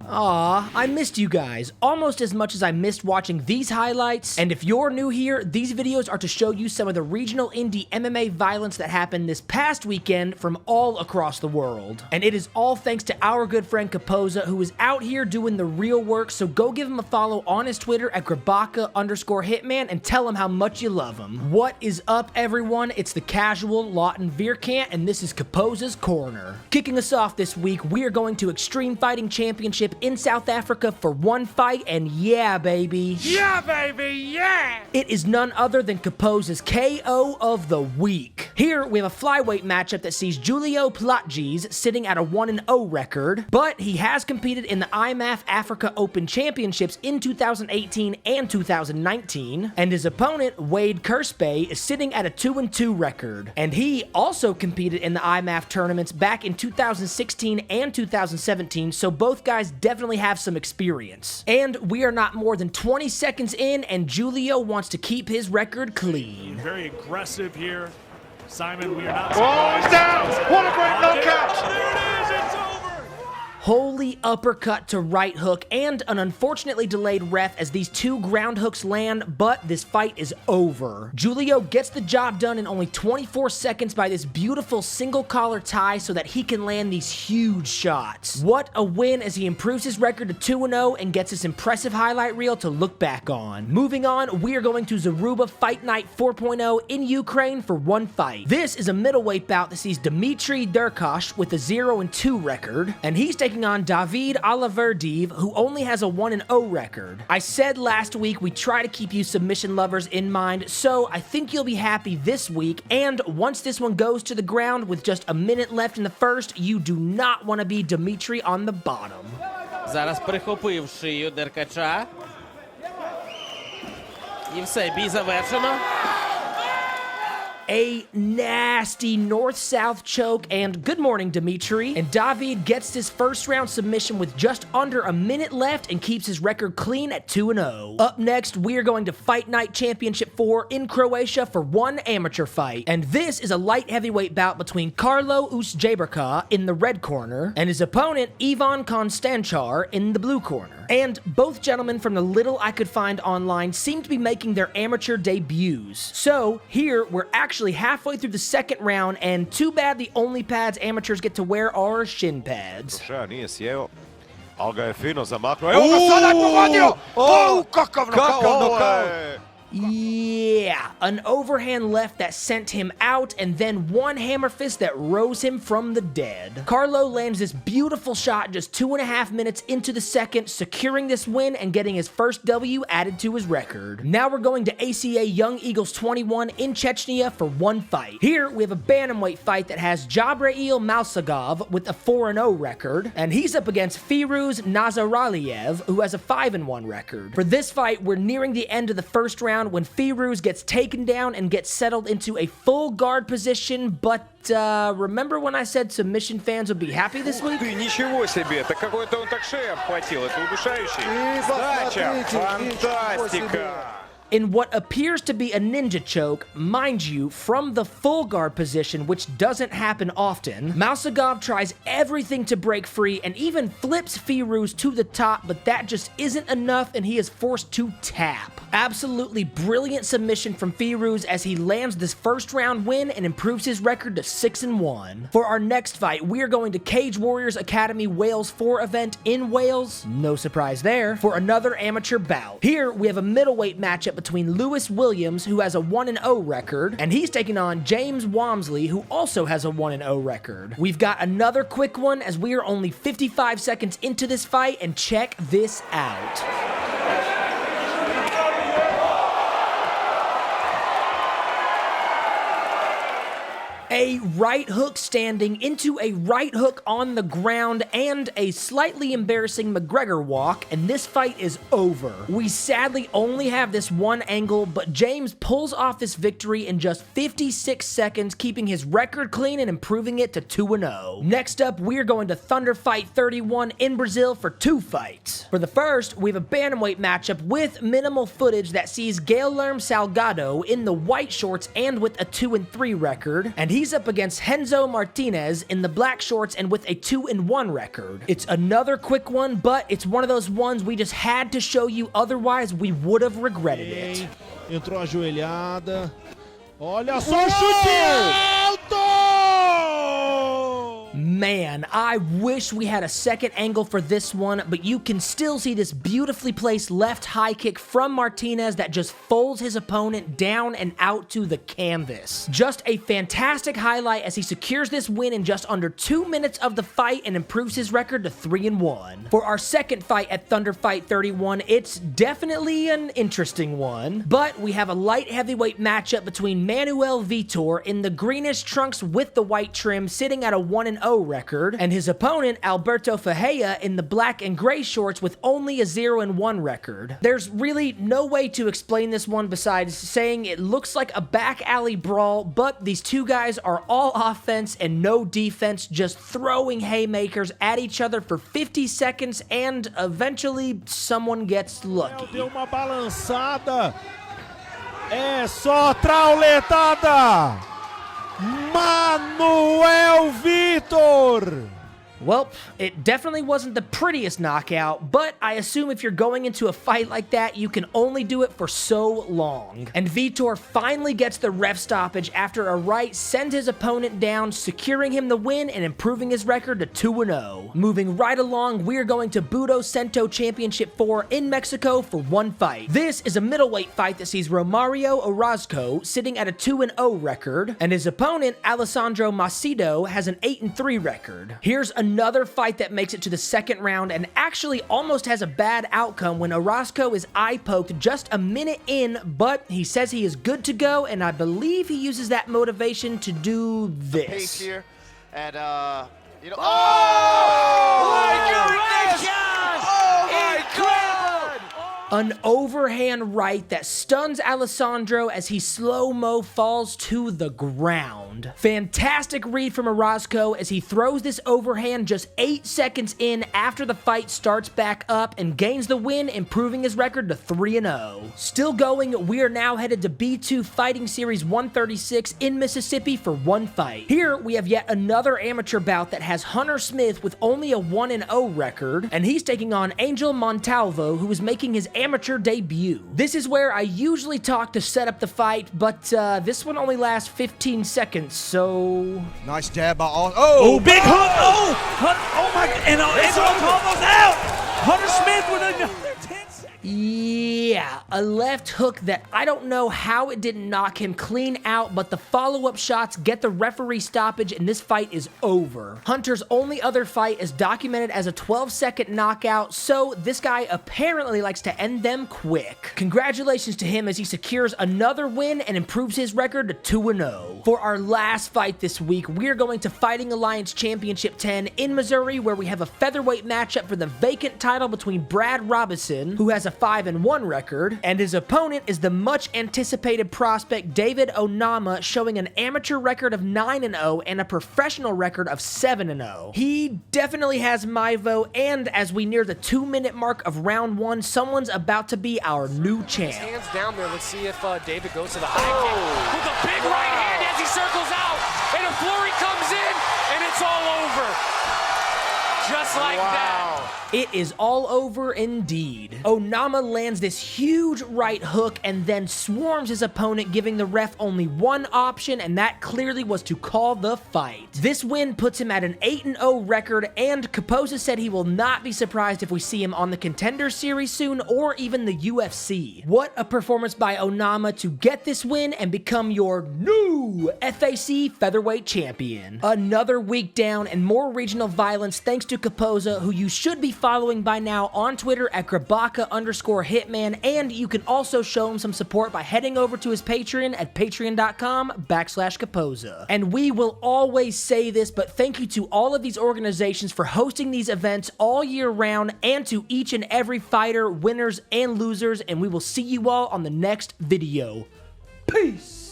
Aw, I missed you guys, almost as much as I missed watching these highlights. And if you're new here, these videos are to show you some of the regional indie MMA violence that happened this past weekend from all across the world. And it is all thanks to our good friend Caposa, who is out here doing the real work, so go give him a follow on his Twitter at Grabaka_Hitman and tell him how much you love him. What is up, everyone? It's the casual Lawton Veerkant, and this is Caposa's Corner. Kicking us off this week, we are going to Extreme Fighting Championship in South Africa for one fight, and yeah, baby. Yeah, baby, yeah! It is none other than Caposa's KO of the week. Here, we have a flyweight matchup that sees Guillaume Plotjes sitting at a 1-0 record, but he has competed in the IMAF Africa Open Championships in 2018 and 2019, and his opponent, Wade Kerspe, is sitting at a 2-2 record. And he also competed in the IMAF tournaments back in 2016 and 2017, so both guys definitely have some experience. And we are not more than 20 seconds in, and Julio wants to keep his record clean. Very aggressive here. Simon, we are not... Oh, he's down! What a great knockout! There it is, it's over! Holy uppercut to right hook, and an unfortunately delayed ref as these two ground hooks land, but this fight is over. Julio gets the job done in only 24 seconds by this beautiful single collar tie so that he can land these huge shots. What a win as he improves his record to 2-0 and gets this impressive highlight reel to look back on. Moving on, we are going to Zaruba Fight Night 4.0 in Ukraine for one fight. This is a middleweight bout that sees Dimitri Durkash with a 0-2 record, and he's taking on David Alaverdiv, who only has a 1-0 record. I said last week we try to keep you submission lovers in mind, so I think you'll be happy this week, and once this one goes to the ground with just a minute left in the first, you do not want to be Dimitri on the bottom. Зараз прихопив шию Деркача. І все, бій завершено. A nasty north-south choke, and good morning, Dimitri. And David gets his first round submission with just under a minute left and keeps his record clean at 2-0. Up next, we are going to Fight Night Championship 4 in Croatia for one amateur fight. And this is a light heavyweight bout between Carlo Ujgerka in the red corner and his opponent Ivan Konstanchar in the blue corner. And both gentlemen, from the little I could find online, seem to be making their amateur debuts. So here, we're actually halfway through the second round, and too bad the only pads amateurs get to wear are shin pads. Nije sjeo, ali ga je fino zamaknuo. Evo ga sada je pogodio! Kakav knockout! Yeah, an overhand left that sent him out, and then one hammer fist that rose him from the dead. Carlo lands this beautiful shot just 2.5 minutes into the second, securing this win and getting his first W added to his record. Now we're going to ACA Young Eagles 21 in Chechnya for one fight. Here, we have a bantamweight fight that has Jabrail Malsagov with a 4-0 record, and he's up against Firuz Nazaraliev, who has a 5-1 record. For this fight, we're nearing the end of the first round when Firuz gets taken down and gets settled into a full guard position, but remember when I said submission fans would be happy this week? Ты ничего себе, это какой-то он так шею обхватил, это удушающий. Сдача, фантастика! In what appears to be a ninja choke, mind you, from the full guard position, which doesn't happen often, Malsagov tries everything to break free and even flips Firuz to the top, but that just isn't enough and he is forced to tap. Absolutely brilliant submission from Firuz as he lands this first round win and improves his record to 6-1. For our next fight, we are going to Cage Warriors Academy Wales 4 event in Wales, no surprise there, for another amateur bout. Here, we have a middleweight matchup between Lewis Williams, who has a 1-0 record, and he's taking on James Walmsley, who also has a 1-0 record. We've got another quick one as we are only 55 seconds into this fight, and check this out. A right hook standing into a right hook on the ground and a slightly embarrassing McGregor walk, and this fight is over. We sadly only have this one angle, but James pulls off this victory in just 56 seconds, keeping his record clean and improving it to 2-0. Next up, we're going to Thunder Fight 31 in Brazil for two fights. For the first, we have a bantamweight matchup with minimal footage that sees Guilherme Salgado in the white shorts and with a 2-3 record, and he's He's up against Renzo Martinez in the black shorts and with a 2-1 record. It's another quick one, but it's one of those ones we just had to show you, otherwise we would have regretted it. Entrou ajoelhada. Olha só o chute alto! Man, I wish we had a second angle for this one, but you can still see this beautifully placed left high kick from Martinez that just folds his opponent down and out to the canvas. Just a fantastic highlight as he secures this win in just under 2 minutes of the fight and improves his record to 3-1. For our second fight at Thunder Fight 31, it's definitely an interesting one, but we have a light heavyweight matchup between Manuel Vitor in the greenish trunks with the white trim sitting at a 1-0 record, and his opponent Alberto Ferreira in the black and gray shorts with only a 0-1 record. There's really no way to explain this one besides saying it looks like a back alley brawl, but these two guys are all offense and no defense, just throwing haymakers at each other for 50 seconds and eventually someone gets lucky. Deu uma balançada. É só trauletada. Manuel Vitor! Well, it definitely wasn't the prettiest knockout, but I assume if you're going into a fight like that, you can only do it for so long. And Vitor finally gets the ref stoppage after a right sends his opponent down, securing him the win and improving his record to 2-0. Moving right along, we're going to Budo Cento Championship 4 in Mexico for one fight. This is a middleweight fight that sees Romero Orozco sitting at a 2-0 record, and his opponent, Alessandro Macedo, has an 8-3 record. Here's another fight that makes it to the second round and actually almost has a bad outcome when Orozco is eye-poked just a minute in, but he says he is good to go, and I believe he uses that motivation to do this. Pace here, and you know. Oh my goodness! Oh my God! An overhand right that stuns Alessandro as he slow-mo falls to the ground. Fantastic read from Orozco as he throws this overhand just 8 seconds in after the fight starts back up and gains the win, improving his record to 3-0. Still going, we are now headed to B2 Fighting Series 136 in Mississippi for one fight. Here, we have yet another amateur bout that has Hunter Smith with only a 1-0 record, and he's taking on Angel Montalvo, who is making his amateur debut. This is where I usually talk to set up the fight, but this one only lasts 15 seconds, so... Nice jab by all. Oh, big hook! Oh my! And it's almost out. Hunter Smith with another 10 seconds. Yeah, a left hook that I don't know how it didn't knock him clean out, but the follow-up shots get the referee stoppage and this fight is over. Hunter's only other fight is documented as a 12-second knockout, so this guy apparently likes to end them quick. Congratulations to him as he secures another win and improves his record to 2-0. For our last fight this week, we're going to Fighting Alliance Championship 10 in Missouri, where we have a featherweight matchup for the vacant title between Brad Robinson, who has a 5-1 record, and his opponent is the much anticipated prospect David Onama, showing an amateur record of 9-0 and a professional record of 7-0. He definitely has my vote, and as we near the 2-minute mark of round 1, someone's about to be our new champ. Hands down there. Let's see if David goes to the high kick with a big right hand as he circles out, and a flurry comes in, and it's all over. Just like that. It is all over indeed. Onama lands this huge right hook and then swarms his opponent, giving the ref only one option, and that clearly was to call the fight. This win puts him at an 8-0 record, and Caposa said he will not be surprised if we see him on the Contender Series soon or even the UFC. What a performance by Onama to get this win and become your new FAC featherweight champion. Another week down and more regional violence thanks to Caposa, who you should be following by now on Twitter at Grabaka_Hitman, and you can also show him some support by heading over to his Patreon at patreon.com/Caposa. And we will always say this, but thank you to all of these organizations for hosting these events all year round, and to each and every fighter, winners and losers, and we will see you all on the next video. Peace!